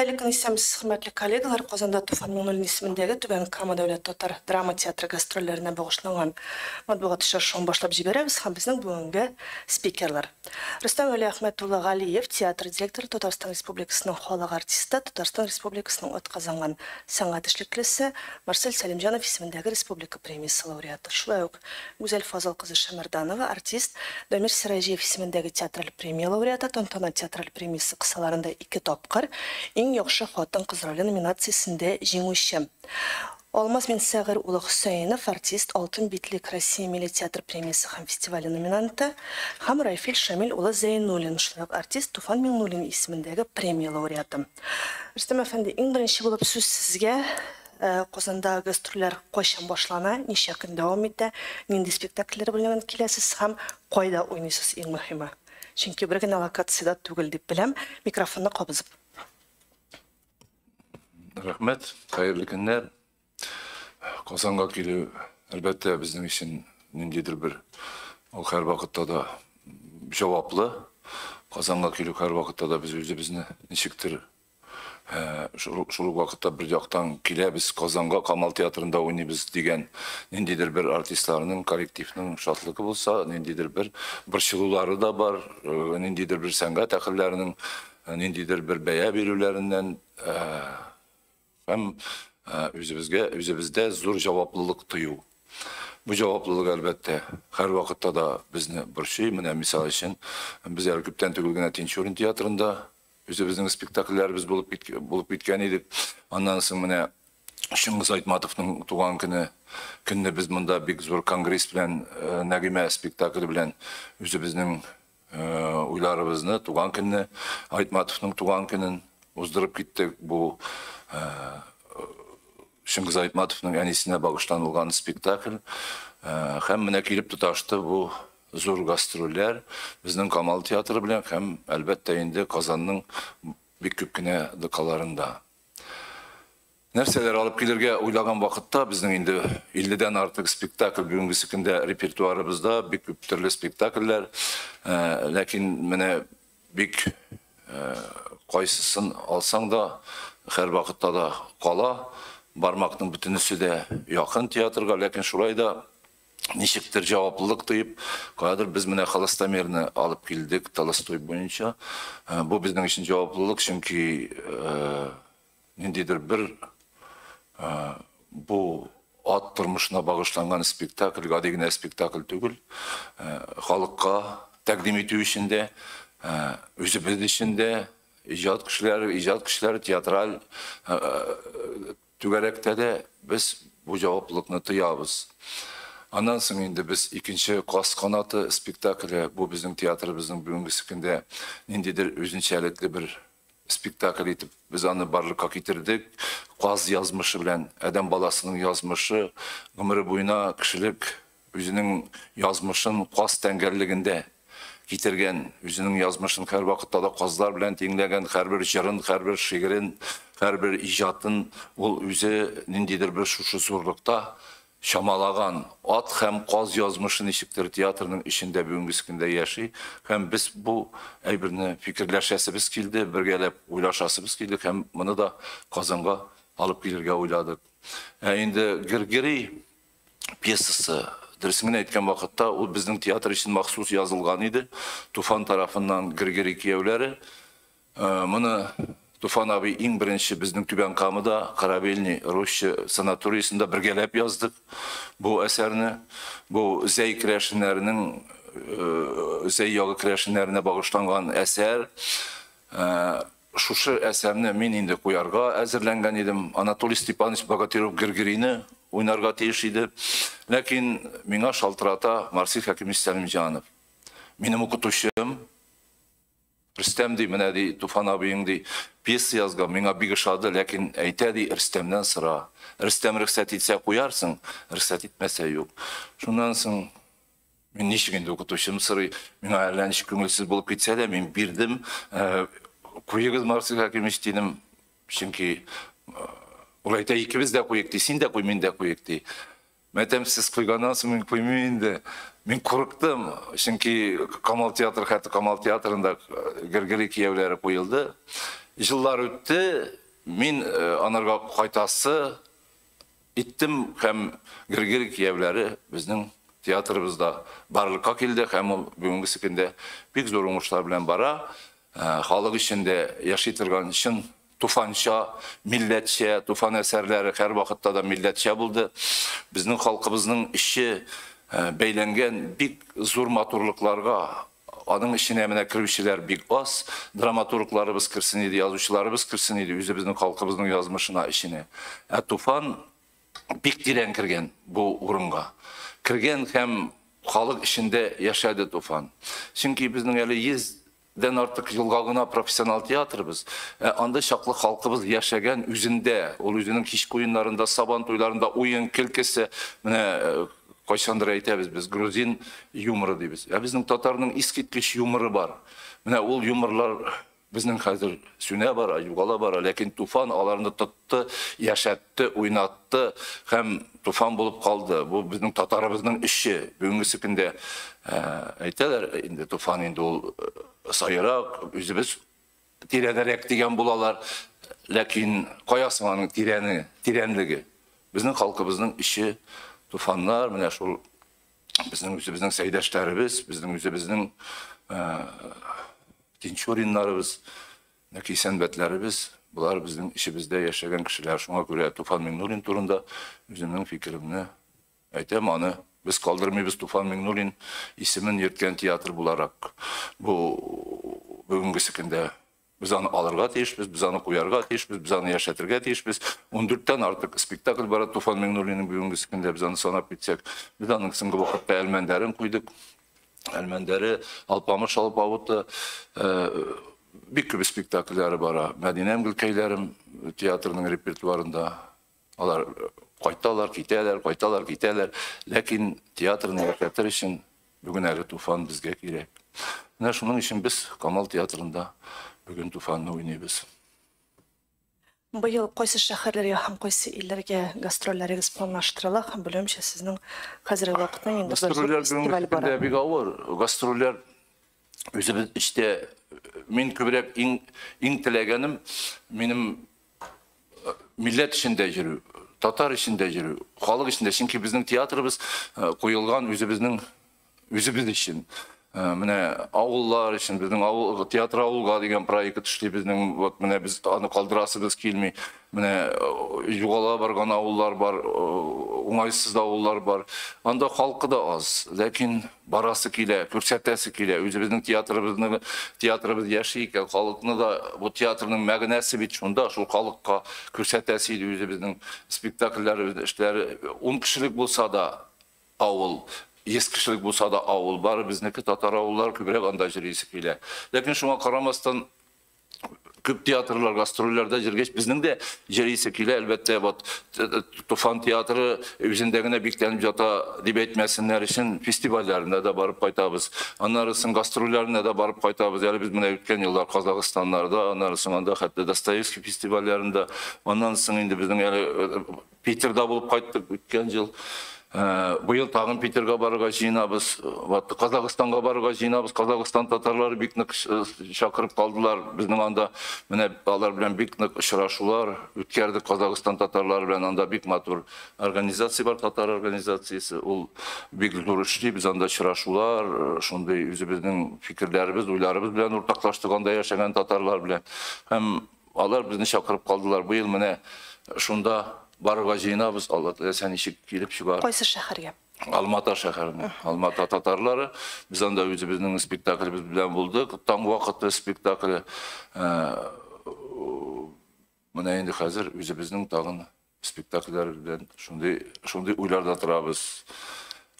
Халыкның исәмсез хөрмәтле коллегалар, Казанда Туфан Миңнуллин исемендәге Түбән Кама дәүләт татар драма театры гастрольләренә багышланган матбугат очрашуын башлап җибәрәбез һәм безнең бүгенге спикерлар. Рөстәм Әхмәтулла Галиев, театр директоры, Татарстан Республикасының халык артисты, Татарстан Республикасының атказанган сәнгать эшлеклесе, Марсель Сәлимҗанов исемендәге республика премиясе лауреаты. Шулай ук Гүзәл Фазыл кызы Шәмәрданова, артист, Дамир Сираҗиев исемендәге театраль премия лауреаты, Тантана театраль премиясе кысаларында 2 тапкыр иң яхшы хатын-кыз роле номинациясендә җиңүче. Алмаз Минсәгыр улы Хөсәенов, артист, Алтын битлек Россия милли театр премиясе һәм фестивале номинанты, һәм Рафил Шамил улы Зәйнуллин, артист, Туфан Миңнуллин исемендәге премия лауреаты. Рөстәм әфәнде, иң беренче булып сүз сезгә. Казанда гастрольләр кайчан башлана, ничә көн дәвам итә, нинди спектакльләр белән киләсез һәм кайда уйныйсыз, иң мөһиме. Чөнки бер генә локациядә түгел дип беләм, микрофонны кабызып. Рәхмәт, хәерле көннәр. Казанга килү, әлбәттә, безнең өчен ниндидер бер һәр вакытта да җаваплы. Казанга килү һәр вакытта да без үзебезне ничектер шул вакытта бер яктан киләбез Казанга, Камал театрында уйныйбыз дигән ниндидер бер артистларның, коллективның шатлыгы булса, ниндидер бер борчылулары да бар, ниндидер бер сәнгать әһелләренең ниндидер бер бәя бирүләреннән һәм үзебездә зур җаваплылык тою. Бу җаваплылык әлбәттә һәр вакытта да безне борчый. Менә мисал өчен без әле күптән түгел генә Тинчурин театрында үзебезнең спектакльләребез булып киткән идек. Аннан соң менә Шыңгыз Айтматовның туган көнне без монда бик зур конгресс белән, Нәгыймә спектакле белән үзебезнең уйларыбызны, туган көнне Айтматовның туган көнен уздырып киттек. Бу Шыңгыз Айтматовның әнисенә багышланылган спектакль. Һәм менә килеп тоташты бу зур гастрольләр безнең Камал театры белән һәм әлбәттә инде Казанның бик күп кенә дыкаларында. Нәрсәләр алып килергә уйлаган вакытта безнең инде 50дән артык спектакль бүгенге көндә репертуарыбызда, бик күп төрле спектакльләр, ләкин менә бик кайсысын алсаң да һәр вакытта да кала. Бармактың бөтенесе дә якын театрга, ләкин шулай да ничектер җаваплылык тоеп, кадәр без менә Холостомерны алып килдек Толстой буенча. Бу безнең өчен җаваплылык, чөнки ниндидер бер бу ат тормышына багышланган спектакль, гади генә спектакль түгел. Халыкка тәкъдим итү өчен дә, үзебез өчен дә иҗат кешеләре театраль түгәрәктә дә без бу җаваплылыкны тоябыз. Аннан соң инде без икенче Каз канаты спектакле, бу безнең театрыбызның бүгенге көндә ниндидер үзенчәлекле бер спектакль итеп без аны барлыкка китердек. Каз язмышы белән адәм баласының язмышы, гомере буена кешелек үзенең язмышын каз тәңгәллегендә китергән, үзенең язмышын һәр вакытта да казлар белән тиңләгән, һәрбер җырын, һәрбер шигырен, һәрбер иҗатын ул үзе ниндидер бер шушы зурлыкта шамалаган. Ат һәм каз язмышы ничектер театрның эчендә бүгенге көндә яши, һәм без бу әйберне фикерләшәсебез килде, бергәләп уйлашасыбыз килде һәм моны да Казанга алып килергә уйладык. Инде Гергери пьесасы дөресен әйткән вакытта ул безнең театр өчен махсус язылган иде. Туфан тарафыннан Гергери кияүләре. Моны Туфан абый иң беренче безнең Түбән Камада Корабельный Русча санаториясында бергәләп яздык бу әсәрне. Бу зәй керәшеннәренең зәй ягы керәшеннәренә багышланган әсәр. Шушы әсәрне мин инде куярга әзерләнгән идем. Анатолий Степанович Богатырев Гергерийны уйнарга тиеш иде. Ләкин миңа шалтырата Марсель Сәлимҗанов. Минем укытучым Рөстәм ди, менә ди, Туфан абыйың ди, пьеса язган, миңа бик ошады, ләкин әйтә ди, Рөстәмнән сора. Рөстәм рөхсәт итсә куярсың, рөхсәт итмәсә юк. Шуннан соң мин ничек инде укытучым сорый, миңа әллә ничек күңелсез булып китсә дә, мин бирдем. Куегыз Марсель Хәкимович дидем, чөнки ул әйтә, икебез дә куек ди, син дә куй, мин дә куек ди. Мәтәм сез куйганнан соң мин куймыйм инде. Мин курыктым, чөнки Камал театры, хәтта Камал театрында Гергери кияүләре куелды. Жыллар өтті, мен анарға қайтасы иттім һәм гіргір киевлері біздің театрыбызда барлыққа келді, һәм ол бүгінгі секенде бик зор оңыштар белән бара. Халық ішінде яши торган шын туфанча, милләтчә, туфан әсәрләре һәр вакытта да милләтчә булды. Безнең халкыбызның ише бәйләнгән бик зур матурлыкларга, аның ішіне менә кірушілер бик аз, драматургларыбыз кірсін иде, язучыларыбыз кірсін иде, үзе безнең халкыбызның язмышына ішіне. Туфан бик тирән кірген бу урынга. Кірген һәм халық ішінде яшады Туфан. Чөнки безнең әле 100дән артык елга гына профессионал театрыбыз. Анда чаклы халкыбыз яшәгән үзендә, ул үзенең кичке уеннарында, сабан туйларында уен килкесе, менә кайчандыр әйтәбез без грузин юморы дибез. Безнең татарның искиткеч юморы бар. Менә ул юморлар безнең хәзер сүнә бара, югала бара, ләкин Туфан аларны тотты, яшәтте, уйнатты һәм Туфан булып калды. Бу безнең татарыбызның эше. Бүгенге көндә әйтәләр, инде Туфан инде ул сайрак, үзебез тирәнрәк дигән булалар, ләкин каясын аның тирәнлеге. Безнең халкыбызның эше Туфаннар, менә шул безнең үзебезнең сәйдәшләребез, безнең үзебезнең Тинчуриннарыбыз, Нәкисәнбәтләребез, булар безнең ишебездә яшәгән кешеләр. Шуңа күрә Туфан Миңнуллин турында үземнең фикеремне әйтәм, аны без калдырмыйбыз. Туфан Миңнуллин исемен йөрткән театр буларак. Бу бүгенге көндә biz аны алырга тиешбез, biz аны куярга тиешбез, biz аны яшәтергә тиешбез. 14тән артык спектакль бара Туфан Миңнуллинның бүгенге көндә, biz аны санап китсәк, без аның соңгы вакытта Әлмәндәрен куйдык. Әлмәндәре, Алпамыш Алпавыты, бик күп спектакльләре бара. Мәдинәм Гөлкәйләрем театрының репертуарында. Алар кайталар, китәләр, ләкин театрның репертуары өчен бүген әле Туфан безгә кирәк. Менә шуның өчен без Камал театрында бүгін Туфанны уйнайбыз. Быел кайсы шәһәрләргә һәм кайсы илләргә гастрольләрегез планлаштырыла һәм беләмчә сезнең хәзерге вакытта инде гастрольләр фестиваль бара. Бик авыр. Гастрольләр үзебез эчтә мин күбрәк иң теләгәнем минем милләт эчендә йөрү, татар эчендә йөрү, халык эчендә, чөнки безнең театрыбыз куелган үзебез өчен. Менә авыллар өчен, безнең авыл театр авылга дигән проект төшли безнең, вот менә без аны калдырасыбыз килми. Менә югала барган авыллар бар, уңайсыз авыллар бар. Анда халкы да аз, ләкин барасы килә, күрсәтәсе килә. Үзебезнең театрыбыз яши икән, халыкны да бу театрның мәгънәсе бит шунда, шул халыкка күрсәтәсе иде үзебезнең спектакльләребез, эшләре 10 кешелек булса да авыл, 100 кешелек булса да авыл бар, безнеке татар авыллар күбрәк анда җырлыйсы килә. Ләкин шуңа карамастан күп театрлар, гастрольләрдә җыргыч безнең дә җырлыйсы килә, әлбәттә, вот Туфан театры үзендә генә бикләнеп ята дип әйтмәсеннәр өчен фестивальләренә дә барып кайтабыз. Аннарысын гастрольләренә дә барып кайтабыз. Әле біз менә үткән еллар Казакъстаннарда, аннарысын анда хәтта Достоевский фестивальләрендә, аннан соң инде безнең әле Питерда булып кайттык үткән ел. Быел тагын Питерга барырга җыенабыз, Казакъстанга барырга җыенабыз. Казакъстан татарлары бик нык чакырып калдылар. Безнең анда менә алар белән бик нык очрашулар үткәрдек. Казакъстан татарлары белән анда бик матур организация бар, татар организациясе. Ул бик зур эшли, без анда очрашулар, шундый үзебезнең фикерләребез, уйларыбыз белән уртаклаштык анда яшәгән татарлар белән. Һәм алар безне чакырып калдылар. Быел менә шунда барырга җыенабыз. Алла теләсә ничек килеп чыгар. Кайсы шәһәргә? Алмата шәһәренә. Алмата татарлары. Без анда үзебезнең спектакльбез белән булдык. Таң вакыты спектакль. Менә инде хәзер үзебезнең тагын спектакльләр белән шундый уйларда торабыз.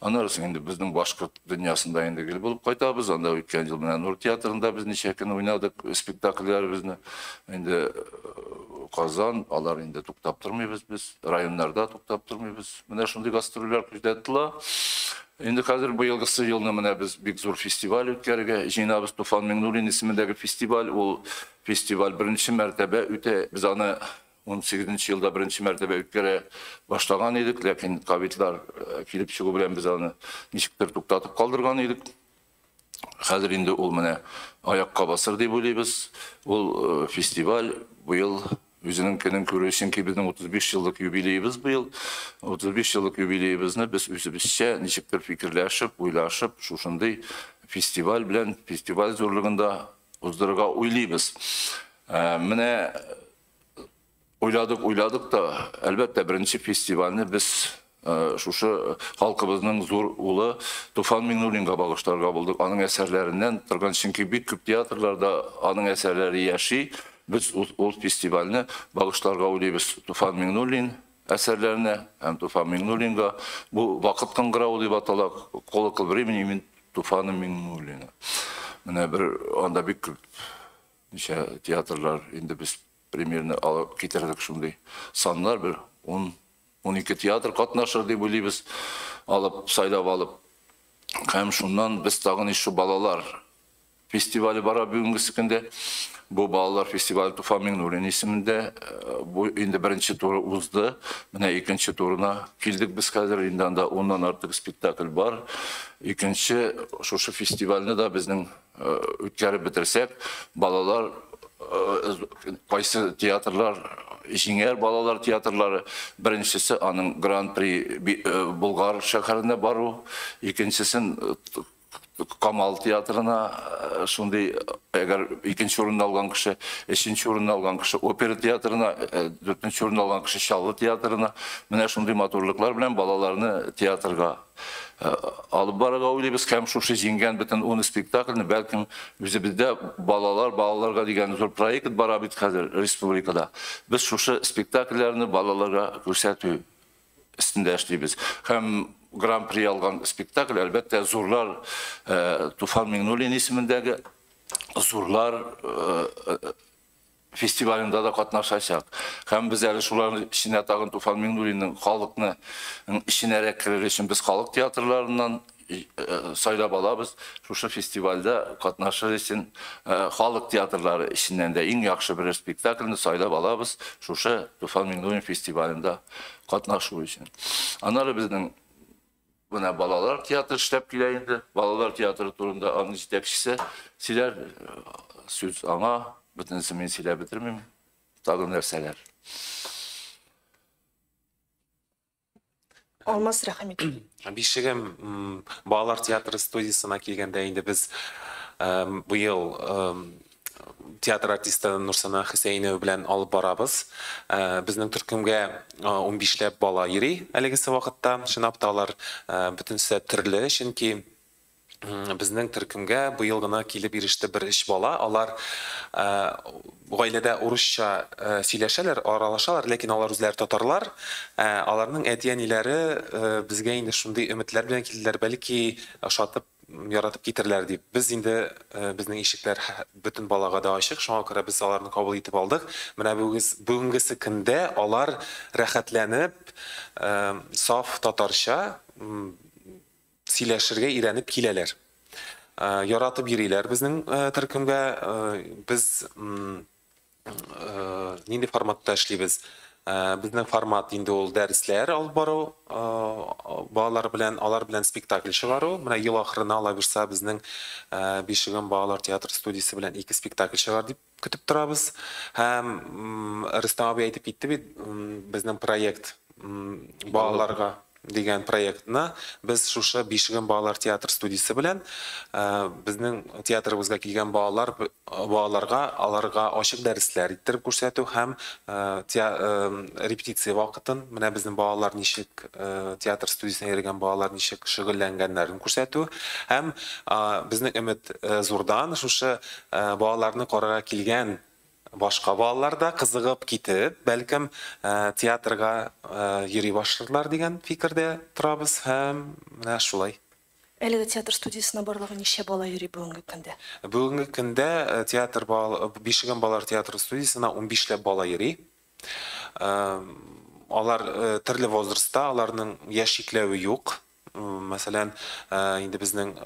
Аннарысын инде безнең башкорт дөньясында инде гел булып кайтабыз. Анда үткән ел менә Нур театрында без ничә көн уйнадык спектакльләребезне. Инде Казан, алар инде туктап тормыйбыз без, районнарда туктап тормыйбыз. Менә шундый гастрольләр күздәтелә. Инде хәзер быелгысы елны менә без бик зур фестиваль үткәрергә җыенабыз. Туфан Миңнуллин исемендәге фестиваль, ул фестиваль беренче мәртәбә үтә. Без аны 18-нче елда беренче мәртәбә үткәрә башлаган идек, ләкин ковидлар килеп чыгу белән без аны ничектер туктатып калдырган идек. Хәзер инде ул менә аякка басыр дип уйлыйбыз. Ул фестиваль быел үзенең көнен күрү өчен ки безнең 35 еллык юбилейбыз быел. 35 еллык юбилейбызны без үзебезчә ничектер фикерләшеп, уйлашып, шушындый фестиваль белән фестиваль зурлыгында уздырырга уйлыйбыз. Менә уйладык та, әлбәттә, беренче фестивальне без шушы халкыбызның зур улы Туфан Миңнуллинга багыштарга булдык. Аның әсәрләреннән торган, чөнки бик күп театрларда аның әсәрләре яши. Без ул фестивальне багыштарга уйлыйбыз Туфан Миңнуллин әсәрләренә һәм Туфан Миңнуллинга. Бу вакыт кыңгырауы дип атала, колокол времени Туфана Миңнуллина. Менә бер анда бик күп ничә театрлар инде без примерно алып китердек шундый саннар, бер 10-12 театр катнашыр дип уйлыйбыз, алып, сайлап алып. Һәм шуннан без тагын ишу балалар фестивале бара бүгенге көндә. Бу балалар фестивале Туфан Миңнуллин исемендә. Бу инде беренче туры узды. Менә икенче турына килдек без хәзер. Инде анда 10-нан артык спектакль бар. Икенче шушы фестивальне да безнең үткәреп бетерсәк, балалар кайсы театрлар җиңәр, балалар театрлары. Беренчесе аның Гран-при Болгар шәһәренә бару, икенчесен Камал театрына, шундый, әгәр икенче урынны алган кеше, өченче урынны алган кеше опера театрына, дүртенче урынны алган кеше Чаллы театрына, менә шундый матурлыклар белән балаларны театрга алып барырга уйлыйбыз. Һәм шушы җиңгән бөтен 10 спектакльне бәлкем үзебездә балаларга дигән зур проект бара бит хәзер республикада. Без шушы спектакльләрне балаларга күрсәтү өстендә эшлибез. Һәм Гран-при алган спектакль, әлбәттә, зурлар Туфан Миңнуллин исемендәге зурлар фестивалендә да катнашачак. Һәм без әле шуларның иченә тагын Туфан Миңнуллинның халыкны иченәрәк керер өчен без халык театрларыннан сайлап алабыз. Шушы фестивальдә катнашыр өчен халык театрлары иченнән дә иң яхшы бер спектакльне сайлап алабыз. Шушы Туфан Миңнуллин фестивалендә катнашу өчен. Аннары безнең Бuna балалар театры эшләп килә инде. Балалар театры турында аның җитәкчесе сөйләр, сүз аңа, бөтенсен мин сөйләп бетермим. Тагын нәрсәләр. Алмаз рәхмәт. Бишегем балалар театры студиясына килгәндә инде без быел театр артисты Нурсана Хусейнова белән алып барабыз. Безнең төркемгә 15ләп бала йөри әлегесе вакытта. Чынлап та алар бөтенсе төрле, чөнки безнең төркемгә быел гына килеп иреште бер 3 бала. Алар гаиләдә урысча сөйләшәләр, аралашалар, ләкин алар үзләре татарлар. Аларның әти-әниләре безгә инде шундый өметләр белән килделәр, бәлки ошатып яратып китерләр дип. Без инде безнең ишекләр бөтен балага да ачык, шуңа күрә без аларны кабул итеп алдык. Менә бүгенгесе көндә алар рәхәтләнеп, саф татарча сөйләшергә өйрәнеп киләләр. Яратып йөриләр безнең төркемгә. Без нинди форматта эшлибез? Безнең формат инде ул дәресләр алып бару, балалар белән, алар белән спектакль чыгару. Менә ел ахырына ала бирсә безнең Бишегем балалар театр студиясе белән 2 спектакль чыгар дип көтеп торабыз. Һәм Рөстәм абый әйтеп китте бит, безнең проект балаларга дигән проектны без шушы Бишегем балалар театр студиясе белән безнең театрыбызга килгән балаларга аларга ачык дәресләр иттереп күрсәтү һәм репетиция вакытын, менә безнең балалар ничек театр студиясенә йөргән балалар ничек шөгыльләнгәннәрен күрсәтү һәм безнең өмет зурдан шушы балаларны карарга килгән башка балалар да кызыгып китеп, бәлкем театрга йөри башларлар дигән фикердә торабыз һәм менә шулай. Әлеге театр студиясына барлыгы ничә бала йөри бүгенге көндә? Бүгенге көндә театр Бишегем балалар театры студиясына 15ләп бала йөри. Алар төрле возрастта, аларның яшь чикләве юк. Мәсәлән, инде безнең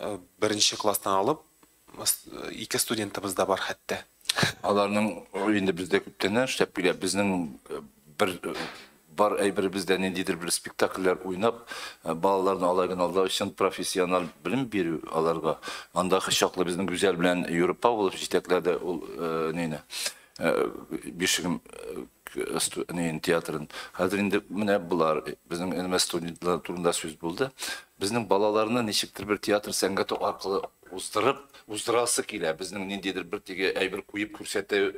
1нче класстан алып 2 студентыбыз да бар хәтта. Аларның инде бездә күптән эшләп килә. Безнең бар әйбір бізден нендейдір бір спектакльлер ойнап, балаларын алайын алда үшін профессионал білім беру аларға. Андағы шақлы біздің güzel білән Европа болып жетеклерді ол нені бешігім театрын. Қазір енді міне бұлар біздің әнімә студентлер турында сөз болды. Біздің балаларына нешіктір бір театр сәнгаты арқылы уздырасы келе. Біздің нендейдір бір теге әйбір көйіп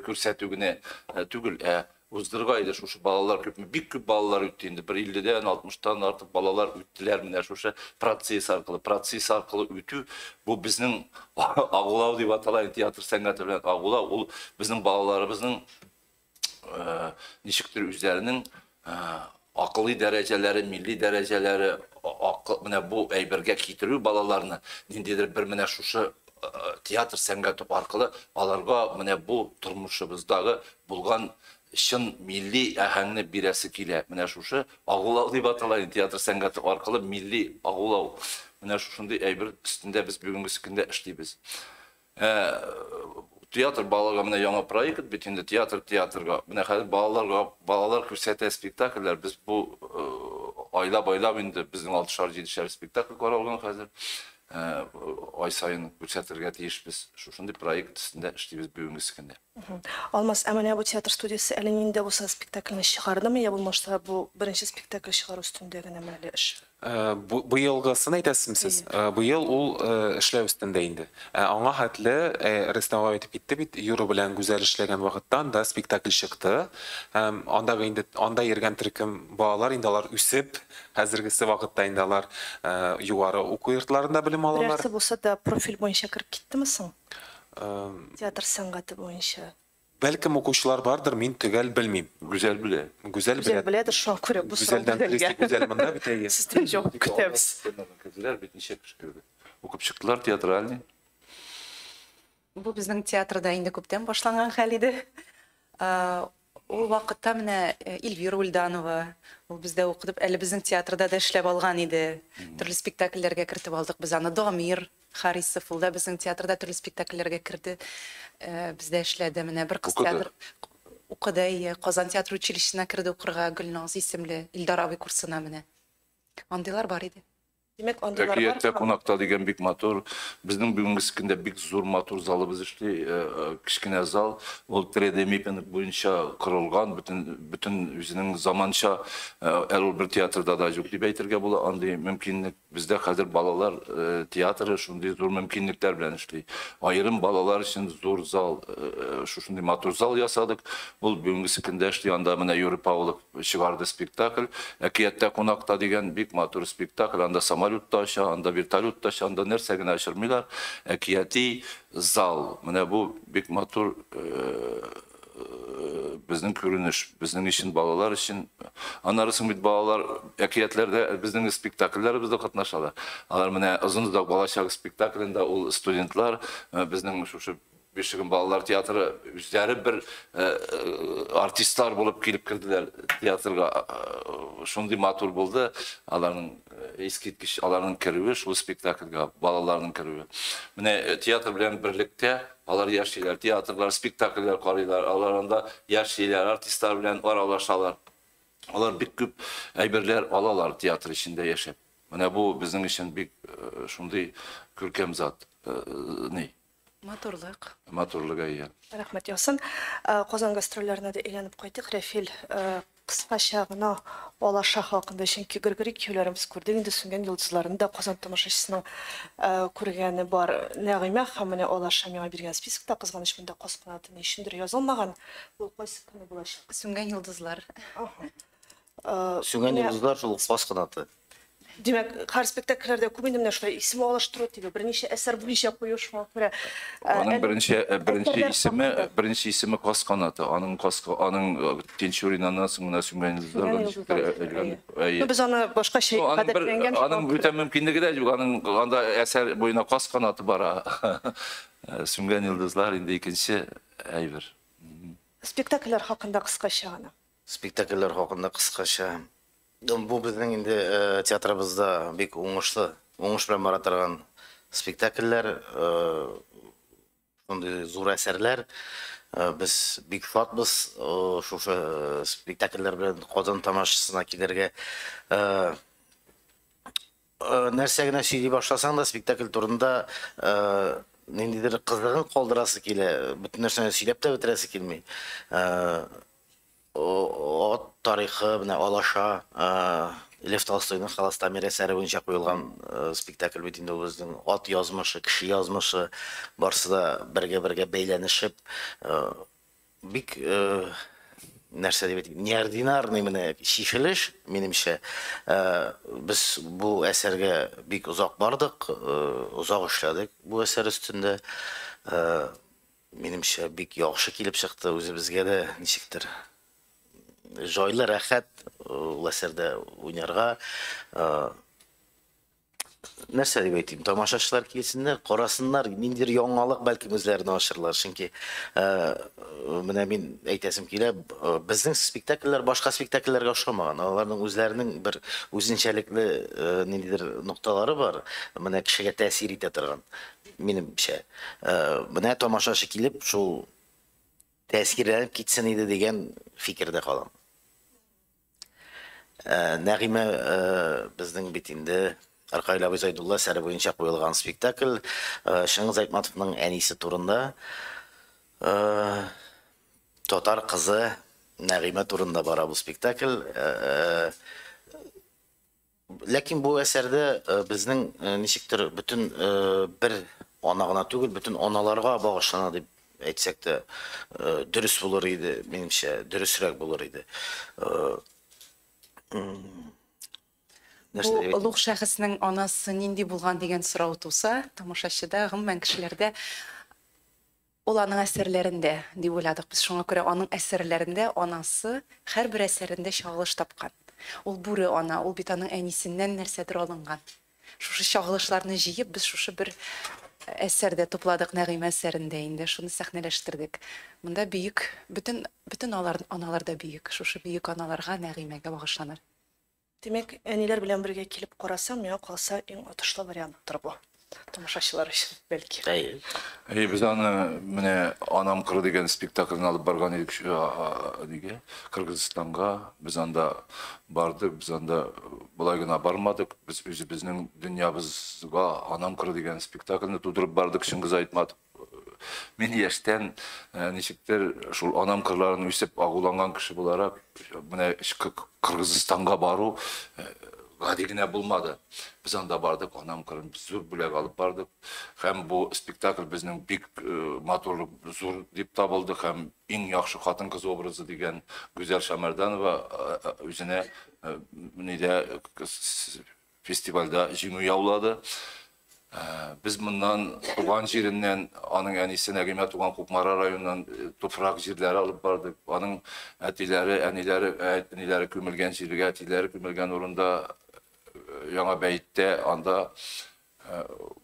көрсәтугіне түгіл. Уздырға еді шушы балалар көп, бик көп балалар өтті енді. Бір 50-ден 60-тан артық балалар өттілер міне шушы процесс арқылы өту. Бұл біздің ағулау деп аталайын театр сәнгаты білен ағулау. Ол біздің балаларымыздың нешіктір өздерінің ақылы дәрежелері, милли дәрежелері, міне бұл әйбірге кетіру балаларына. Нендедір бір міне шушы театр сәнгаты арқылы аларға міне бұл тұрмышыбыздағы болған шын милли әхәңні берәсі келе. Міне шушы ағулау деп аталайын театр сәнгаты арқылы милли ағулау. Міне шушындай әйбір үстінде біз бүгінгі күнде іштейбіз. Театр балаларға міне яңа проект, бет енді театрға. Міне балалар көрсәтә спектакльлер. Біз бұл айлап енді біздің 6-7 спектакль қаралған қазір. Ай сайын көрсәтірге тиешпіз. Шушындай проект үстінде іштейбіз бүгінгі күнде. Алмас, әмәне бұл театр студиясы әлінінде болса спектакльні шығарды ма? Я болмашта бұл бірінші спектакль шығару үстіндегі әмәлі іш? Бұйылғысын айтасымсыз. Бұйыл ол ішләу үстінде енді. Аңа хәтлі Рестава өтіп кетті бит, Юро білән güzel ішлеген вақыттан да спектакль шықты. Анда ерген түркім балалар индалар үсіп, қазіргісі вақытта индалар юғары оқу йортларында білім алалар. Бірәрсі болса да профиль бойынша кіріп кетті мысың? Театр сәнгаты бойынша. Бәлкім оқушылар бардыр, мен түгел білмейм. Güzel біле. Güzel біледі, шуан көре бұл Güzelden türesti güzel мында бітейге. Сізден жоқ күтеміз. Оқып шықтылар театральный. Бұл біздің театрда енді көптен башланған хәл еді. Ол вақытта міне Эльвира Ульданова, ол бізде оқыдып, әлі біздің театрда да эшләп алған еді. Түрлі спектакльләргә кертеп алдық. Біз аны Дамир Харисов, ол да біздің театрда түрлі спектакльләргә керді. Бізде эшләде. Міне бір қыз театр оқыды. Казан театр училищесына кірді оқырға, Гүлназ исемле Илдар абый курсына міне. Андайлар бар еді. Демек, андайлар бар. Әкиятте қонақта деген бик матур. Біздің бүгінгі күнде бик зор матур залы біз іште. Кішкене зал. Ол 3D мепенік бойынша құрылған. Бүтін өзінің заманша әл бір театрда да жоқ деп әйтірге болы. Андай мүмкінлік. Бізде қазір балалар театры шындай зор мүмкінліктер білән іште. Айырым балалар үшін зор зал, шындай матур зал ясадық. Ол бүгінгі күнде іште. Анда міне Европа олып шығарды спектакль. Әкиятте қонақта деген бик матур спектакль. Анда самолетта аша, анда вертолетта аша, анда нәрсәген ашырмайлар. Әкияти зал. Менә бұл бик матур біздің көрініш, біздің үшін балалар үшін. Анарысын бит балалар әкиятлерде біздің спектакльлер бізді қатнашалар. Алар менә ұзындық балашағы спектаклінде ол студентлар біздің шушы Бешігін балалар театры өздері бір артисттар болып келіп кірділер театрға. Шундай матур болды. Аларның ескерткіш, аларның кіруі, шул спектакльға балаларның кіруі. Міне театр білен бірлікте алар яшилер, театрлар, спектакльлер қарайлар. Аларында яшилер, артисттар білен аралашалар. Алар бик көп әйберлер алалар театр ішінде яшеп. Міне бұл біздің үшін бик шундай көркем зат. Не? Матурлық. Матурлыға ия. Рахмет Ясын. Қазан гастролларына да еленіп қойдық. Рәфил қысқа шағына Олаша халқында шенке гіргірі кеулеріміз көрдік. Енді сүнген йылдызларында да Қазан тамашашысының көргені бар. Нәғиме қамыне Олаша меңа берген списокта қызғаныш мұнда қосқынатын ешіндір язылмаған. Бұл қойсы күні болашық. Сүнген йылдызлар. Сүнген йылдызлар жыл қосқынаты. Демек, қар спектакльлерде көбіндіміне шылай исімі алаштыру дейді. Бірнеше әсір бойынша қою шуға көре. Аның бірінші исімі Қасқанаты. Аның Тенчуринанан соңына Сүнген йылдыздар. Біз аны башқа шей қадірленген. Аның өте мүмкіндігі де, анда әсер бойына Қасқанаты бара. Сүнген йылдызлар енді екінші әйбір. Спектакльлер хақында қысқаша ғана. Спектакльлер хақында қысқаша. Бұл біздің енді театрымызда бек оңыш білен баратырған спектакльлер, зор әсерлер. Biz бик шатбыз шушы спектакльләр белән Казан тамашасына килергә. Нәрсә генә сөйли башласаң да спектакль турында ниндидер кызыгын калдырасы килә. Бөтен нәрсәне сөйләп тә бетерәсе килми. От тарихы, менә Алаша, Лев Толстойның Холостомер әсәре буенча куелган спектакль бит инде ул безнең ат язмышы, кеше язмышы барсы да бергә бәйләнешеп, бик нәрсә дип әйтик, неординарный менә шишелеш, минемчә. Без бу әсәргә бик озак бардык, озак эшләдек бу әсәр өстендә. Минемчә бик яхшы килеп чыкты, үзебезгә дә ничектер җайлы, рәхәт ул әсәрдә уйнарга. Нәрсә дип әйтим, тамашачылар килсеннәр, карасыннар, ниндидер яңалык бәлки үзләренә ачырлар. Чөнки менә мин әйтәсем килә, безнең спектакльләр башка спектакльләргә охшамаган. Аларның үзләренең бер үзенчәлекле ниндидер нокталары бар. Менә кешегә тәэсир итә торган. Минемчә. Менә тамашачы килеп, шул тәэсирләнеп китсен иде дигән фикердә калам. Нәгыймә безнең бит инде Аркаил абый Зайдулла әсәре буенча куелган спектакль. Шыңгыз Айтматовның әнисе турында, татар кызы Нәгыймә турында бара бу спектакль. Ләкин бу әсәрдә безнең ничектер бөтен бер ана гына түгел, бөтен аналарга багышлана дип әйтсәк тә дөрес булыр иде, минемчә, дөресрәк булыр иде. Бу олуг шәхеснең анасы нинди булган дигән сорау туса, тамашачыда, гомумән кешеләрдә ул аның әсәрләрендә дип уйладык без. Шуңа күрә аның әсәрләрендә анасы һәрбер әсәрендә чагылыш тапкан. Ул бүре ана, ул бит аның әнисеннән нәрсәдер алынган. Шушы чагылышларны җыеп без шушы бер әсәрдә тупладык, Нәгыймә әсәрендә инде шуны сәхнәләштердек. Монда бөек, бөтен аналар да бөек. Шушы бөек аналарга, Нәгыймәгә багышланыр. Демәк, әниләр белән бергә килеп карасам, миңа калса иң отышлы варианттыр бу. Тамашачылар өчен бәлки. Biz аны менә Анам кыры дигән спектакльне алып барган идек диге Кыргызстанга. Без анда бардык, без анда булай гына бармадык. Без үзебезнең дөньябызга Анам кыры дигән спектакльне тудырып бардык. Шыңгыз Айтматов мен яшьтән ничектер шул Анам кырларын үсеп агуланган кеше буларак менә Кыргызстанга бару гади генә булмады. Без анда бардык, Анам кырын зур бүләк алып бардык. Һәм бу спектакль безнең бик матур, зур дип табылды. Һәм иң яхшы хатын-кыз образы дигән Гүзәл Шамарданова үзенә нидә фестивальдә җиңү яулады. Biz bundan tuğan jerindən, anın ənisi Nəğimə tuğan Kukmara rayonundan toprak jirləri alıb bardık. Anın ətiləri, əniləri kömülgən jirgə, ətiləri kömülgən orunda Yana Bəyitdə anda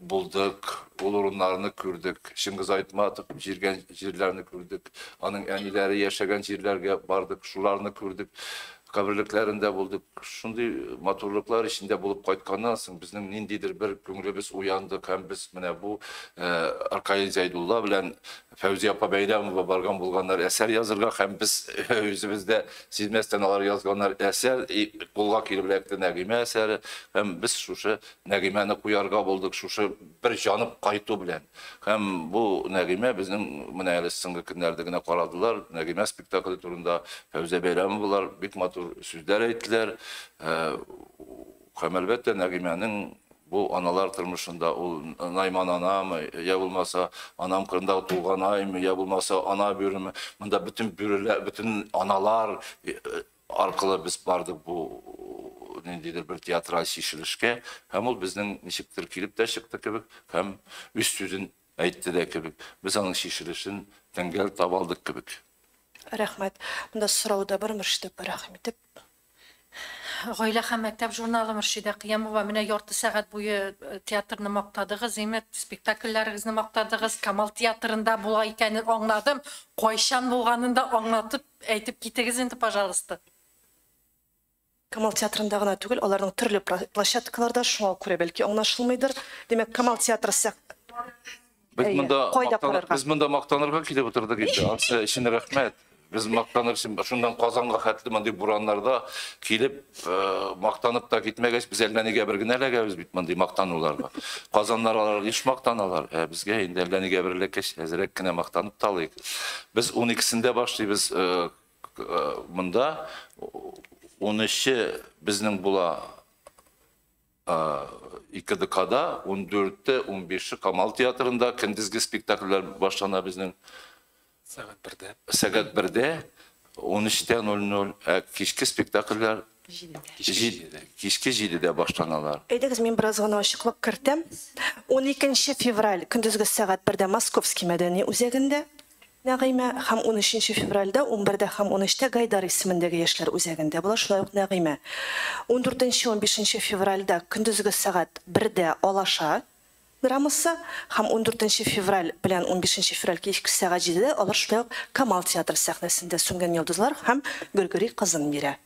bulduk, ol orunlarını kürdük. Şıngiz Aytmatov jirlərini kürdük. Anın əniləri yaşagan jirlərə bardık, şularını kürdük. Kabirliklərində bulduk. Şunday maturluklar içinde bulup qaytkandan soң bizning nindidir bir көңілебіз uyandıq. Hem biz менә bu Arkail Zaydulla белән Fəvziyə апа Bəyləmova bargan bulganlar əsər yazırlar. Hem biz özümüzdə sizməstən alar yazganlar əsər qolğa kilibləkdə Nəğimə əsəri. Hem biz şuşu Nəğiməni kuyarga bulduk. Şuşu bir janıb qaytu bilən. Hem bu Nəğimə bizim менә әлі sınğı günlərdəginə qaradılar. Nəğimə spektaklı turunda Fəvziyə Bəyləmovalar bik matur sözlər ettiler. Hem elbette Nəğimənin bu analar tırmışında o Nayman ana mı, ya bulmasa Anam kırında tuğan ay mı, ya bulmasa ana bürümü. Bunda bütün bürüler, bütün analar arkalı biz bardık bu nendidir bir tiyatral şişilişke. Hem ol bizden nişiktir kilip de çıktı kibik, hem üst yüzün aytты da kibik. Biz onun şişilişin tengel tabaldık kibik. Рәхмәт. Монда сорауда бер мөршидә рәхим итеп. Гаилә һәм мәктәп журналы Мөршидә Кыямова менә ярты сәгать буе театрны мактадыгыз, Зимет спектакльләрегезне мактадыгыз, Камал театрында була икәнен аңладым. Кайчан булганын да аңлатып әйтеп китегез инде, пожалуйста. Камал театрында гына түгел, аларның төрле площадкаларда шуңа күрә бәлки аңлашылмыйдыр. Демәк, Камал театры Biz mында мактанырга килеп утырдык инде. Ансы өчен рәхмәт. Biz мактаныр өчен шундан Казанга хәтле мондый бураннарда килеп мактанып та китмәгәч, без әлләнигә бер генә эләгәбез бит мондый мактануларга. Казаннар алар еш мактаналар. Безгә инде әлләнигә бер эләккәч, әзрәк кенә мактанып талыйк. Без 12-сендә башлыйбыз монда. 13 безнең була 2 14-те, 15-ші Камал театрында көндізгі спектакльләр башлана безнең сәгать 1-дә, 13-тә 00, кичке спектакльләр кичке 7-дә башланалар. Әйдәгез, мен бераз гына ачыклап кертәм. 12 февраль көндезге сәгать 1-дә Московский мәдәни үзәгендә Нәгыймә һәм 13 февральдә 11-дә һәм 13-тә Гайдар исемендәге яшьләр үзәгендә була, шулай ук Нәгыймә. 14-15 февральдә көндезге сәгать 1-дә Алаша драмасы һәм 14 февраль белән 15 февраль кичке сәгать 7-дә алар шулай ук Камал театры сәхнәсендә Сүнгән йолдызлар һәм Гөргөри кызын бирә.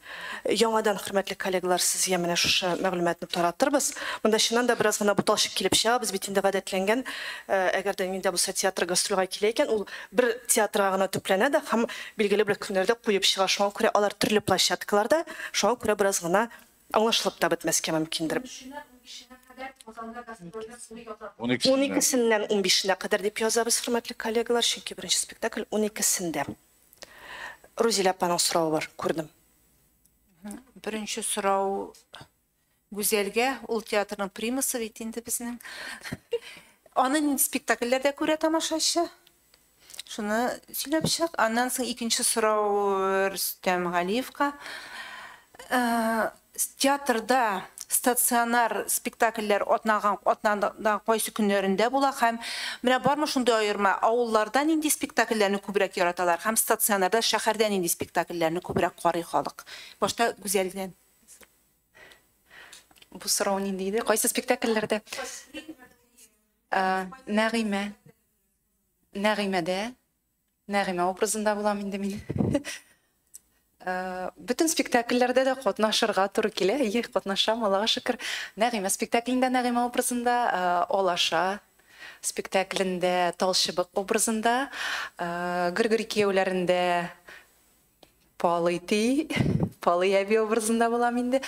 Яңадан хөрмәтле коллегалар, сезгә менә шушы мәгълүматны таратырбыз. Монда чыннан да бераз гына буталчык килеп чыга, без бит инде гадәтләнгән, әгәр дә миндә булса театр гастрольгә килә икән, ул бер театрга гына төпләнә дә һәм билгеле бер көннәрдә куеп чыга. Шуңа күрә алар төрле площадкаларда, шуңа күрә бераз гына аңлашылып та бетмәскә мөмкиндер. 12-сеннән 15-нә кадәр дип язабыз, хөрмәтле коллегалар, чөнки беренче спектакль 12-сендә. Рузилә апаның соравы бар, күрдем. Беренче сорау Гүзәлгә, ул театрның примасы бит инде безнең. Аны спектакльләрдә күрә тамашачы. Шуны сөйләп чык. Аннан соң икенче сорау Рөстәм Галиевка. Театрда стационар спектакльләр атнадан кайсы көннәрендә була һәм менә бармы шундай аерма, авыллардан инде спектакльләрне күбрәк яраталар һәм стационарда шәһәрдән инде спектакльләрне күбрәк карый халык. Башта Гүзәлдән. Бу сорау нинди иде? Кайсы спектакльләрдә? Нәгыймә образында булам инде мин. Bütün спектакльләрдә дә катнашырга туры килә. Катнашам, Аллага шөкер. Нәгыймә спектаклендә Нәгыймә образында, Алаша спектаклендә Талчыбык образында, Гөргөри кияүләрендә Палый әби образында булам инде.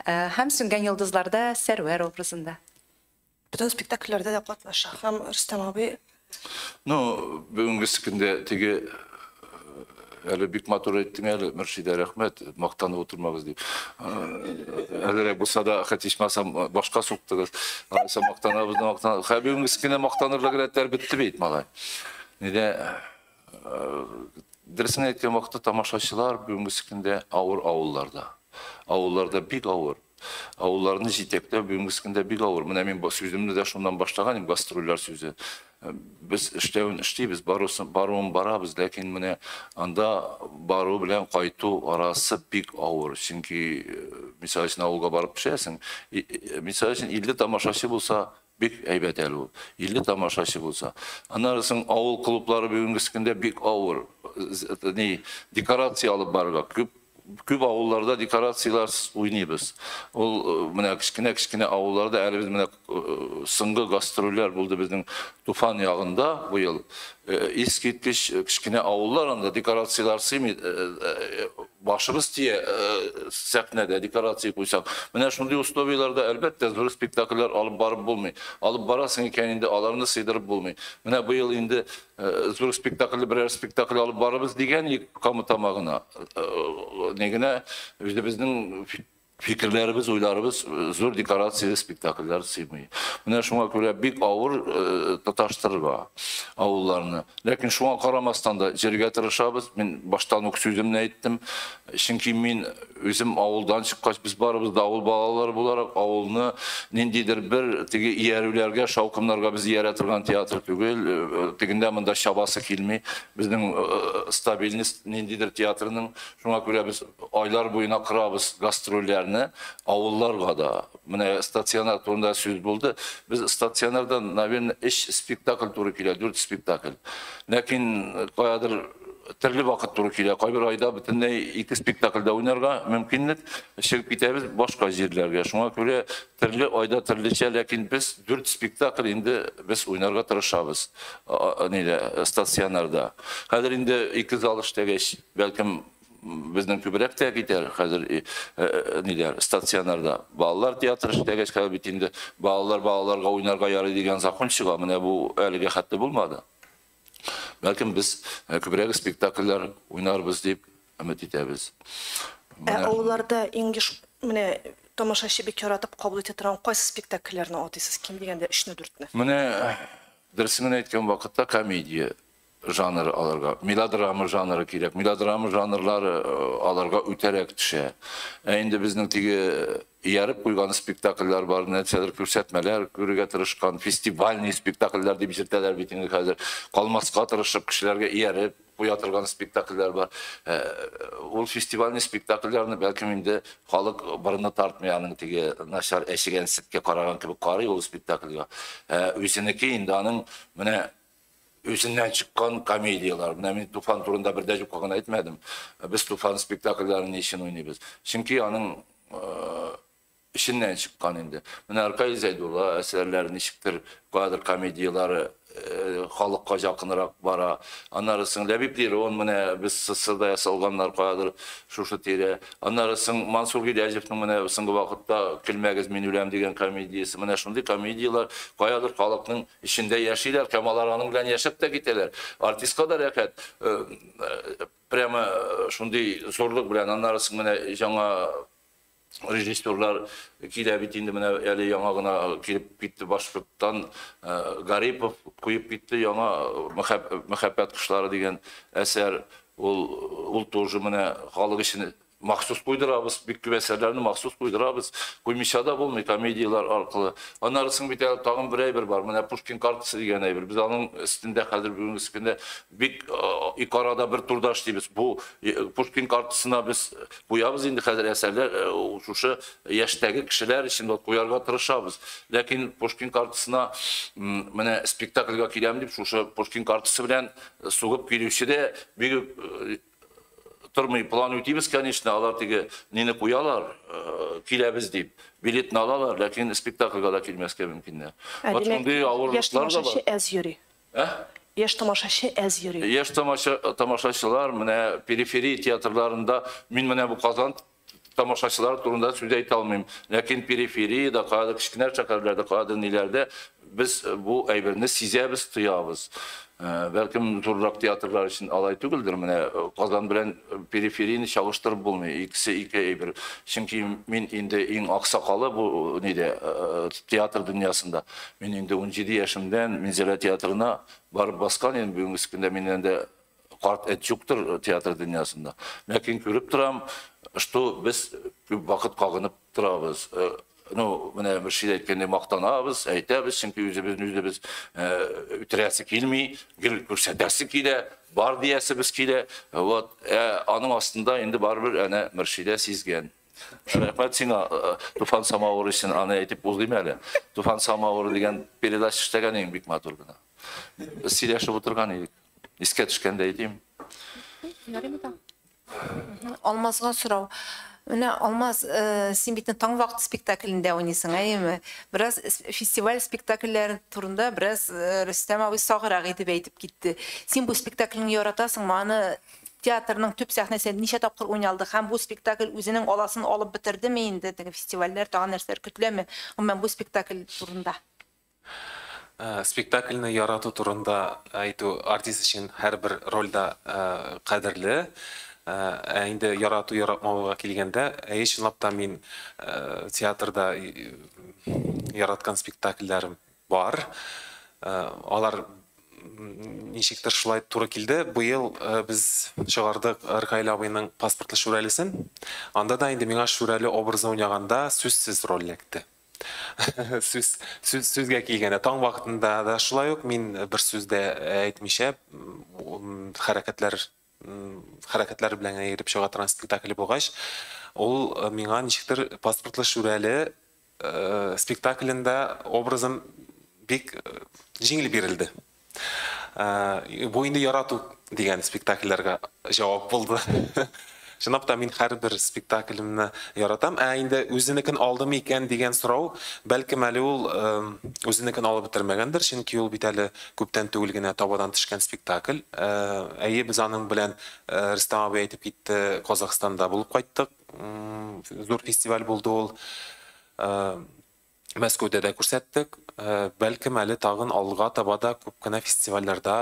Һәм Сүнгән йолдызларда Сәрвәр образында. Bütün спектакльләрдә дә катнаша. Һәм Рөстәм абый, Бүгенге көндә теге әле бик матур әйттең әле, Мөршидә, рәхмәт, мактанып утырмагыз дип. Әлерәк булса да, хәтишмәсәм, башка суктыгыз. Алайса мактанабыз. Бүгенге көндә мактанырга рәтләр бетте бит, малай. Нидә дөресен әйткән вакытта тамашачылар бүгенге көндә авыр авылларда. Авылларда бик авыр. Авылларны җитәкләп бүгенге көндә бик авыр. Менә мин сүземне дә шуннан башлаган, гастрольләр сүзе. Biz işleybiz, baruun barabız, lakin mene anda baru bilen kaytu arası bik ağır. Çünkü misal için avulga barıp şeysin. Misal için illi tamaşaşı bulsa bik eybet el bu. İlli tamaşaşı bulsa. Anlarsın avul klubları bugünküsünde bik ağır. Dekorasiya alıp barga. Küp avullarda dekorasiyalar oynayız. Ol mene kichkine avullarda әле biz mene sınğı gastroller buldu bizning Tufan yağında bu yıl. Eskitmiş kichkine avullarında dekorasiyalar başımız diye sahnede dekorasiya koysak. Mene şunday условияларда elbette zor spektakller alıp barıp bulmay. Alıp barasın iken indi alarını sıyдырып bulmay. Mene bu yıl indi zor spektakl birer spektakl alıp barabız degen kamu tamağına. Negine işte bizning fikirlerimiz, oylarımız zor dekorasiya spektakllar sığmay. Mene şuna göre bik ağır tataştırırga avullarını. Lakin şuna karamasdan da jerge tırışabız. Men baştan ok sözümne aytdım. Çünkü men özüm avuldan çıkkaç biz barыбыз da avul balalar bularak avulны nendeydir bir tege iyerülerge, şavkımlarga biz iyerettirgan teatr tügel. Teginde mında şabası kelmey. Bizning stabilniz nendeydir teatrının şuna göre biz aylar boyuna kırabız gastroller avullarga da. Mene stasionar turunda söz buldu. Biz stasionardan, naverное, 3 spektakl turu kela, 4 spektakl. Lakin koyadır Türlü vakit туры килә. Кайбер айда бөтенләй 2 спектакльдә уйнарга мөмкинлек, чыгып китәбез башка җирләргә. Шуңа күрә төрле айда төрлечә, ләкин без 4 спектакль инде без уйнарга тырышабыз. Стационарда. Хәзер инде 2 зал эшләгәч, бәлкем безнең күбрәк тә китәр. Хәзер стационарда балалар театры эшләгәч, бит инде балаларга уйнарга ярый дигән закон чыга. Менә бу әлегә хәтта булмады. Бәлкем biz күбрәк спектакльләр уйнарбыз дип өмет итәбез. Ауларда иңгиш менә тамашачы бик яратып кабул итә торган кайсы спектакльләрне атыйсыз? Ким дигәндә 3-4-не? Менә дөресен әйткән вакытта комедия жанры аларга, мелодрама жанры кирәк. Мелодрама жанрлары аларга үтәрәк төшә. Инде безнең тиге ярып куйган спектакльләр бар, нәрсәләр күрсәтмәләр күрергә тырышкан, фестивальный спектакльләр дип җиртәләр бит инде хәзер. Калмаска тырышып кешеләргә ияреп куя торган спектакльләр бар. Ул фестивальный спектакльләрне бәлкем инде халык барына тартмый, аның тиге начар әшегән сөткә караган кебек карый ул спектакльгә. Үзенеке инде аның менә үзеннән чыккан комедиялар. Менә мин Туфан турында бер дә юк кагын әйтмәдем. Без Туфан спектакльләрен ничек уйныйбыз? Чөнки аның işinden çıkan indi. Менә Аркадий Зайдулла әсәрләре ничектер кадр комедиялары халыкка якынрак бара. Аннарысын Ләбиб Лирон менә без СССРда ясалганнар кадр шушы тирә. Аннарысын Мансур Гиләҗевнең менә соңгы вакытта Килмәгез мин үләм дигән комедиясе. Менә шундый комедиялар каядыр халыкның ишендә яшиләр, Камал аның белән яшәп тә китәләр. Артистка да рәхәт. Прямо шундый зорлык белән аннарысын менә жаңа rejissörler kile bitindi менә әле яңа гына килеп китте Башкорттан Гарипов куеп китте яңа мәхәббәт кышлары дигән әсәр ул тоже менә халык өчен махсус куйдырабыз, бик күп әсәрләрне махсус куйдырабыз. Куймыйча да булмый комедиялар аркылы. Аннарысын бит әле тагын бер әйбер бар. Менә Пушкин картасы дигән әйбер. Biz аның өстендә хәзер бүгенге көндә бик икарада бер турда эшлибез. Бу Пушкин картасына без куябыз инде хәзер әсәрләр шушы яшьтәге кешеләр өчен куярга тырышабыз. Ләкин Пушкин картасына менә спектакльгә киләм дип шушы Пушкин картасы белән сугып килүче дә бик Тормый план үтибез, конечно, алар тиге нене куялар, киләбез дип, билетны алалар, ләкин спектакльгә да килмәскә мөмкин. Вот шундый авырлыклар да бар. Әз йөри. Яшь тамашачы әз йөри. Яшь тамашачылар менә периферия театрларында, мин менә бу Казан тамашачылар турында сүз әйтә алмыйм. Ләкин периферияда, кичкенә шәһәрләрдә, ниләрдә без бу әйберне сизәбез, тоябыз. Belki zorluk tiyatrolar için alay түгелдер. Менә Казан белән периферияны чагыштырып булмый. Икесе ике әйбер. Чөнки мин инде иң аксакалы бу ниде театр дөньясында. Мин инде 17 яшымдан Минзәлә театрына барып баскан, инде бүгенге көндә миннән дә карт юктыр театр дөньясында. Ләкин күреп торам, что без күп вакыт кагынып торабыз. Менә бер ши әйткәндә мактанабыз, әйтәбез, чөнки үзебез үтерәсе килми, гел күрсәтәсе килә, бар диясебез килә. Вот аның астында инде барбер әнә Мөршидә сизгән. Рәхмәт сиңа Туфан самавыры өчен аны әйтеп узыйм әле. Туфан самавыры дигән передача эшләгән иң бик матур гына. Без сөйләшеп утырган идек. Искә төшкәндә әйтим. Алмазга сорау. Менә Алмаз, син бит таң вакыт спектаклендә уйныйсың, әйеме? Бераз фестиваль спектакльләре турында бераз Рөстәм абый сагырак итеп әйтеп китте. Син бу спектакльне яратасың, аны театрның төп сәхнәсендә ничә тапкыр уйналды һәм бу спектакль үзенең аласын алып бетердеме инде? Теге фестивальләр тагын нәрсәләр көтеләме? Мен бу спектакль турында. Спектакльне ярату турында әйтү артист өчен һәрбер рольдә кадерле. Инде ярату яратмауга килгәндә, чынлап та мин театрда яраткан спектакльләрем бар. Алар ничектер шулай туры килде. Бу ел без чыгардык Аркадий абыйның паспортлы шүрәлесен. Анда да инде миңа шүрәле образы уйнаганда сүзсез роль эләкте. Сүзгә килгәндә таң вакытында да шулай ук мин бер сүздә әйтмичә хәрәкәтләр белән әйреп чыга торган спектакль булгач, ул миңа ничектер паспортлы шүрәле спектаклендә образым бик җиңел бирелде. Бу инде ярату дигән спектакльләргә җавап булды. Чынлап та мин һәрбер спектаклемне яратам. Инде үзенекен алдымы икән дигән сорау, бәлкем әле ул үзенекен алып бетермәгәндер, чөнки ул бит әле күптән түгел генә табадан төшкән спектакль. Әйе, без аның белән Рөстәм абый әйтеп китте, Казахстанда булып кайттык. Зур фестиваль булды ул. Мәскәүдә дә күрсәттек. Бәлкем әле тагын алга табада күп кенә фестивальләрдә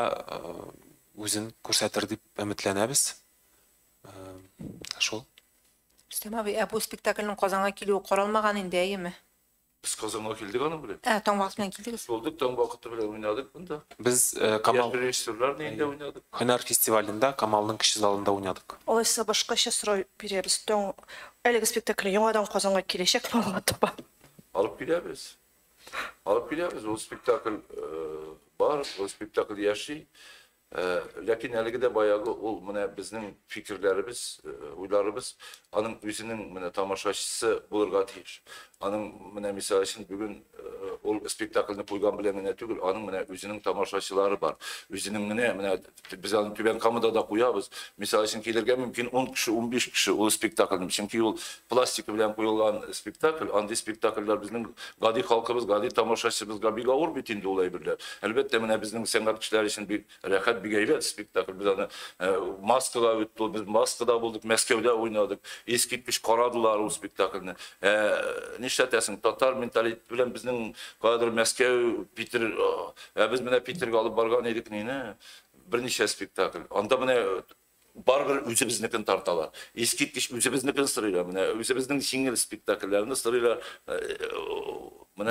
үзен күрсәтер дип өметләнәбез. Шул. Рөстәм абый, бу спектакльнең Казанга килүе каралмаган инде, әйеме? Biz Kazan'a geldik hanım bile. Таң вакыт белән килдегез. Olduk tam vakitte bile oynadık bunda. Biz Kamal Камал rejissörler neyinde oynadık? Hünər фестивалендә Камалның кече залында уйнадык. Алайса башкача сорау бирәбез. Әлеге спектакль яңадан Казанга киләчәк булган таба. Alıp gidebiliriz. Alıp gidebiliriz. O spektakl var, o spektakl yaşıyor. Lakin әлеге de bayağı ol bizim fikirlerimiz, uylarımız, anın özünün tamaşaçısı bulurga tiyir. Anın misal için bugün ol spektaklını koygan bilen tügül, anın özünün tamaşaçıları var. Özünün biz anın tüben kamuda da koyabız. Misal için gelirken mümkün 10 kişi, 15 kişi o spektaklını. Çünkü o plastik bilen koyulan spektakl, andi spektakllar bizim gadi halkımız, gadi tamaşaçımız, gadi gavur bitinde olayabilirler. Elbette bizim sanatçılar için bir rekat bir gayret spektakl. Biz maskada öttü, biz maskada bulduk, Moskov'da oynadık. Eskitmiş karadılar o spektaklını. Niştetesin, Tatar mentalitet bilen bizim kadar Moskov, Peter, biz Peter'ga alıp bargan edik neyine? Bir neçe spektakl. Anda barbar özümüzün tartalar. Eskitmiş özümüzün sırayla, özümüzün şingel spektakllerini sırayla.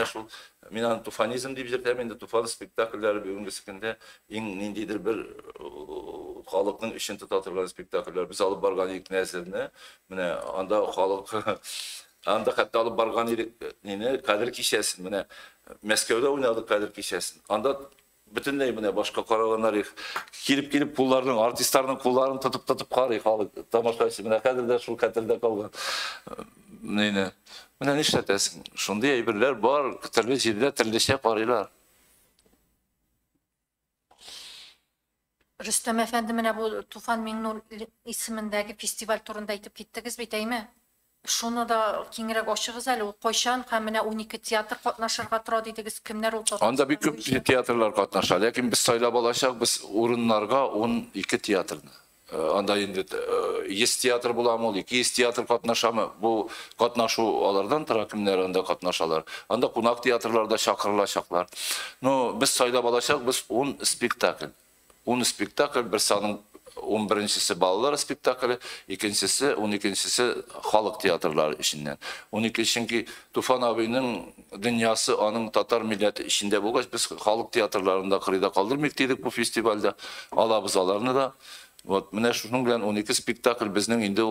Şul, minan tufanizm deyip jirtem, endi tufan spektaklleri bugünkü sikinde nindidir bir halkın işini tutatırlan spektakllar. Biz alıp bargan edik nesilini, anda halk anda hatta alıp bargan edik Kadir Kişesin, Moskov'da oynadık Kadir Kişesin. Anda bütünley başka karavanlar gelip pullarının, artistlerin pullarını tutup karayık halık tamaşaçı. Kadir'de şul Kadir'de kalgan. Ne işletesin? Şunda eybirler var, türlü jirde türlüşe karaylar. Rüstem Efendi bu Tufan Minnur ismindagi festival turunda aytib ketdiniz biteymi? Şunu da kengirek oşığız әлі, koyşan hem 12 tiyatr katnaşırga tura dediniz, kimler oldu? Anda bir küp tiyatrlar katnaşar. Lakin biz saylap alacak, biz urunlarga 12 tiyatrını. Anda indi yes tiyatr bulam ol, yes tiyatr katnaşamı. Bu katnaşu alardan tıra kimler anda katnaşalar. Anda kunak tiyatrlarda şakırlaşaklar. No, biz saylap alacak, biz 10 spektakl. 10 spektakl bir sanın 11'incisi balalar spektakli, ikincisi, 12'incisi halk tiyatrları işinden. 12 çünkü Tufan abinin dünyası anın Tatar milleti işinde bulgaç, biz halk tiyatrlarında kırıda kaldırmak dedik bu festivalde. Alabızalarını da. Şunun bilen 12 spektakl bizden indi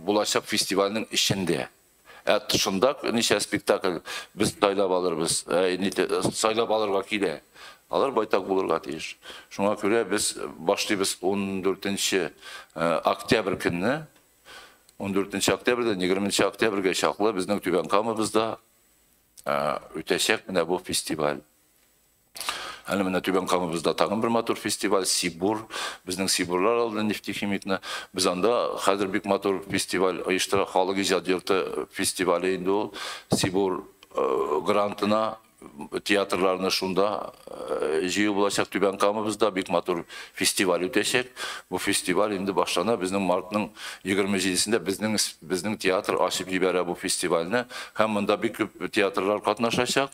bulaşak festivalinin işinde. Dışında neçe spektakl biz saylap alırız, saylap alırga kile. Alır baytak bulurga teyir. Şuna göre biz başlayız 14. oktyabr günü, 14. oktyabrdan 20. oktyabrga şaklı bizden tüben kamımızda öteşek bu festival. Әлі тüben kamımızda tağın bir motor festival, Sibur, bizden Siburlar aldı neftikimikni. Biz anda hazır bir motor festival, ayıştıra Halık İcad Yurtu festivali indi ol, Sibur grantına, tiyatrlarını şunda jiyu bulaşak tüben kamımızda bir motor festival öteşek. Bu festival indi başlana bizden Mart'ın 27'sinde bizden tiyatr açıp jibere bu festivaline. Hem bunda bir küp tiyatrlar katnaşacak.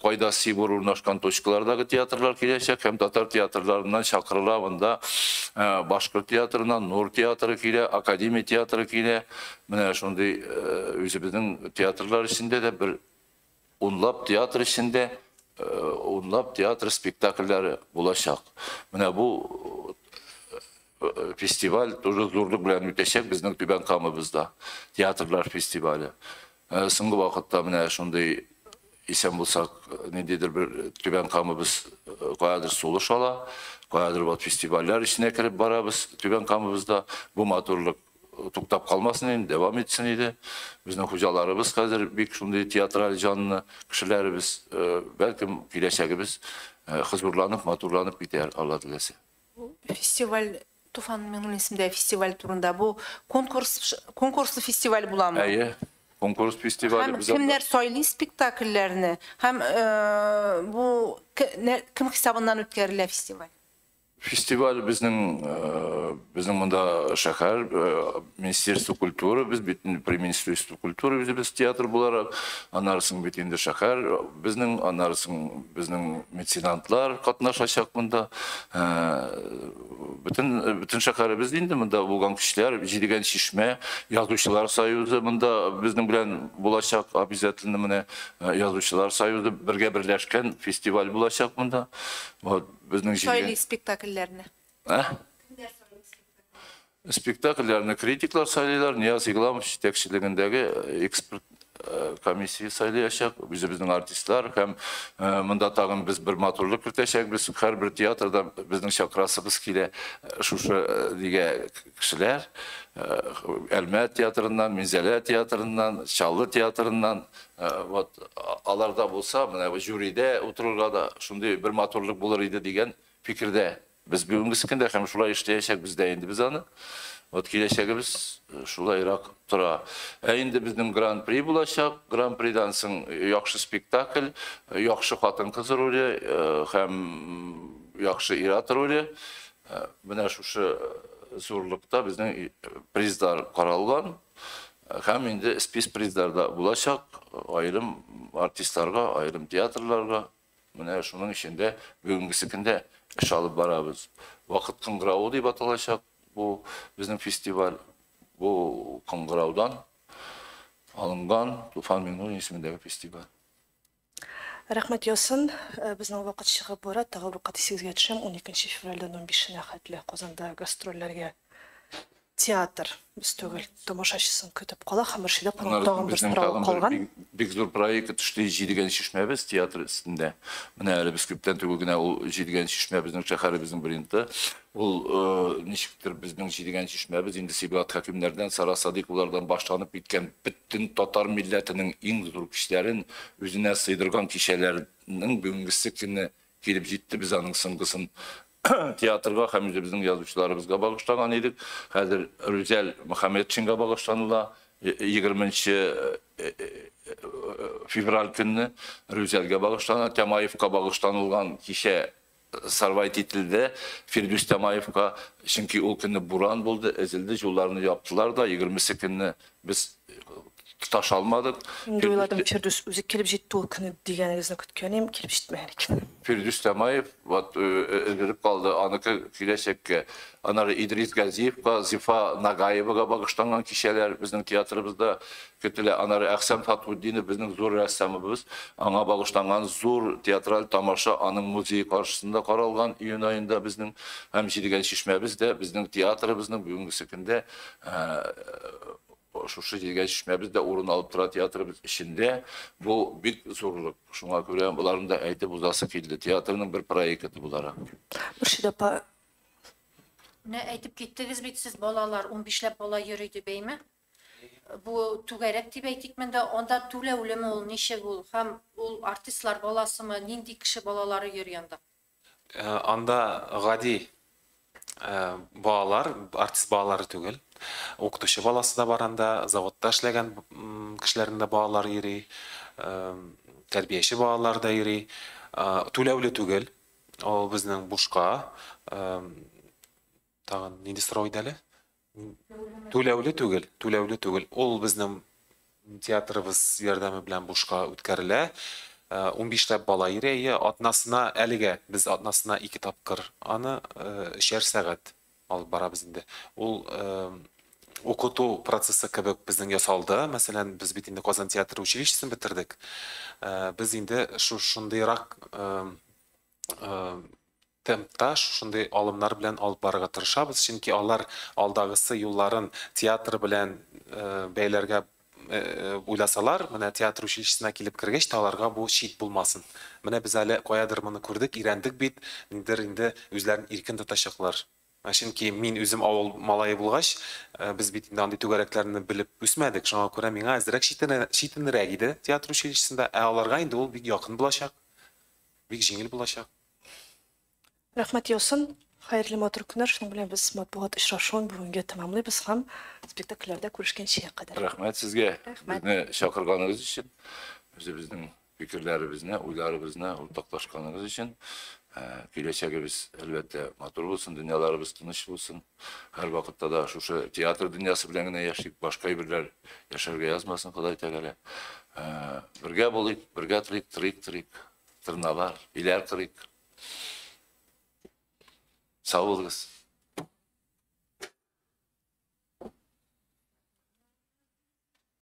Koyda Sibur urnaşkan toçkulardaki tiyatrlar kileşek. Hem Tatar tiyatrlarından şakırla bunda Başkır tiyatrından Nur tiyatrı kile, Akademi tiyatrı kile. Şunda bizden tiyatrlar içinde de bir unlap tiyatr içinde unlap tiyatr spektaklleri bulaşak. Bu festival zorluk bilen müteşek bizden tüben kamımızda. Tiyatrlar festivali. Sıngı vakitte şunday isen bulsak nededir bir tüben kamımız koyadır soluş ala. Koyadır bu festivaller içine kirip barabız. Tüben kamımızda bu motorluk tuktap kalmasın idi, devam etsin idi. Bizden hocalarımız hazır bir şunday tiyatral canlı kişilerimiz, belki kileşegimiz huzurlanıp, matурlanıp biter Allah dilese. Festival Tufan Minul isminde festival turunda bu konkurslu festival bulamı. Әйе, конкурс фестивалі Hem biz kimler söyleyip spektakellerini hem bu kim hesabından ötkerilen festival. Festival bizning mында шәһәр Министерство культуры, biz при Министерство культуры biz театр буларак, анарсын бит инде шәһәр, bizning меценантлар катнашачак монда. Bütün шәһәр инде монда булган кешеләр, җидегән шишмә, язучылар союзы монда безнең белән булачак, обязательно менә язучылар союзы бергә берләшкән фестиваль булачак монда. Вот bizning Söyleyip spektakellerini. Spektakellerini kritikler sayılırlar. Niyaz İglamov yetekçiliğindeki ekspert komissiya saylayacak. Bizning artistlar hem mında tagın biz bir matурluk kirtecek. Biz her bir teatrda bizning şakrasımız kile şuşu diye kişiler Elma teatrından, Minzele teatrından, Çallı teatrından alarda bulsa, jüride otururga da şunday bir matурluk bulur idi degen fikirde. Biz бүгінгі сікінде hem şulay işleyecek biz de indi biz anı. Келешегimiz şulayrak tura. Endi bizning Grand Prix bulacak. Grand Prix'dan soň yaxşı spektakl, yaxşı xатын kız rolü hem yaxşı irat rolü. Buna şuşu zorlukta bizning prizlar qaralgan. Hem endi spes prizlarda bulacak. Ayrım artistlarga, ayrım teatrlarga. Buna şunun içinde бүгінгі сікінде iş alıp barabız. Vakıt kıngırağı deyip atılacak. Bu bizim festival bu kıngıravdan alıngan Tufan Minul ismindeki festival. Рахмет Ясын, біздің вақыт шығып барады, тағы бір қате сегізге түшем, 12 февральдан 15-шіне қатлы Қозанда гастроллерге театр біз түгіл тамашашысын күтіп қала, қамыршыда қонақтағын бір сұрауы қалған. Бек зор проект үште жидеген шешмебіз театр үстінде. Міне әлі біз көптен түгілгіне ол жидеген шешме біздің шақары біздің бірінті. Ол нешіктір біздің жидеген шешмебіз енді Сибиғат хакимлерден, Сара Садиқовлардан баштанып кеткен бүттін татар милләтінің ең зор кішілерін өзіне сыйдырған кешелерінің бүгінгісі күні келіп жетті біз аның сыңғысын театрға һәм біздің язучыларыбызға бағыштаған едік. Қазір Рүзәл Мұхаммедшинға бағыштаныла 20 февраль күні Рүзәлге бағыштаныла, Тямаевқа бағыштанылған кеше Sarvay titilde Firdüs Temaev'ga çünkü o günü buran buldu, ezildi, yollarını yaptılar da 20'sini biz taş almadık. Şimdi oyladım Firdüs özü kelip жетті ол күні дегеніңізді күткенім, келіп жетмейік. Firdüs Temaev özgürüp kaldı. Anıkı kileşekke, anarı İdris Gaziyev'ga, Zifa Nagayev'ga bağışlanan kişiler bizim tiyatrımızda kötüle anarı Aksam Fathuddin'i bizim zor ressamımız. Ana bağışlanan zor tiyatral tamaşa anın müziği karşısında karalgan iyun ayında bizim hem şidigen şişmemiz de bizim tiyatrımızın bugünkü günde şuşu gelgen şişmemiz de orun alıp tura tiyatrımız içinde bu büyük zorluk. Şuna göre bunların da aytip uzası keldi. Tiyatrının bir proyekti bulara. Mürşid apa, Ne aytip gittiniz bit siz bolalar 15'lep bola yürüydü beymi? Bu tugerek dip aytik mende onda tule ulemi ol neşe bul hem ol artistlar bolası mı nindi kişi bolaları yürüyende? Анда ғади балалар, артист балалары түгел. Оқытушы баласы да бар анда, заводта эшләгән кешеләрнең дә балалары йөри, тәрбияче балалар да йөри. Түләүле түгел. Ол безнең бушка тагын нинди сорау иде әле? Түләүле түгел. Ол безнең театрыбыз ярдәме белән бушка үткәрелә. 15 бала йөри, атнасына әлегә без атнасына 2 тапкыр аны шәр сәгать алып барабыз инде. Ул оқыту процессы кебек безнең ясалды. Мәсәлән, без бит инде Казан театр училищесын бетердек. Без инде шундыйрак темпта шундай алымнар белән алып барырга тырышабыз, чөнки алар алдагысы юлларын театр белән бәйләргә уйласалар, менә театр училищесына килеп кергәч, аларга бу шит булмасын. Менә без әле каядыр моны күрдек, ирәндек бит, ниндер инде үзләрен иркен тотачаклар. Чөнки мин үзем авыл малае булгач, без бит инде андый түгәрәкләрне белеп үсмәдек. Шуңа күрә миңа әзрәк шитенрәк иде театр училищесында, аларга инде ул бик якын булачак, бик җиңел булачак. Рәхмәт Йосын. Хәерле матур көннәр. Шуның белән без матбугат очрашуын бүгенгә тәмамлыйбыз һәм спектакльләрдә күрешкәнчә кадәр. Рәхмәт сезгә. Рәхмәт. Безне чакырганыгыз өчен, безнең фикерләребезне, уйларыбызны уртаклашканыгыз өчен. Киләчәгебез әлбәттә матур булсын, дөньяларыбыз тыныч булсын. Һәр вакытта да шушы театр дөньясы белән генә яшик, башка әйберләр яшәргә язмасын, Ходай тәгалә. Бергә булыйк, бергә торыйк, тырналар, иләр кырыйк. Sağ olunuz.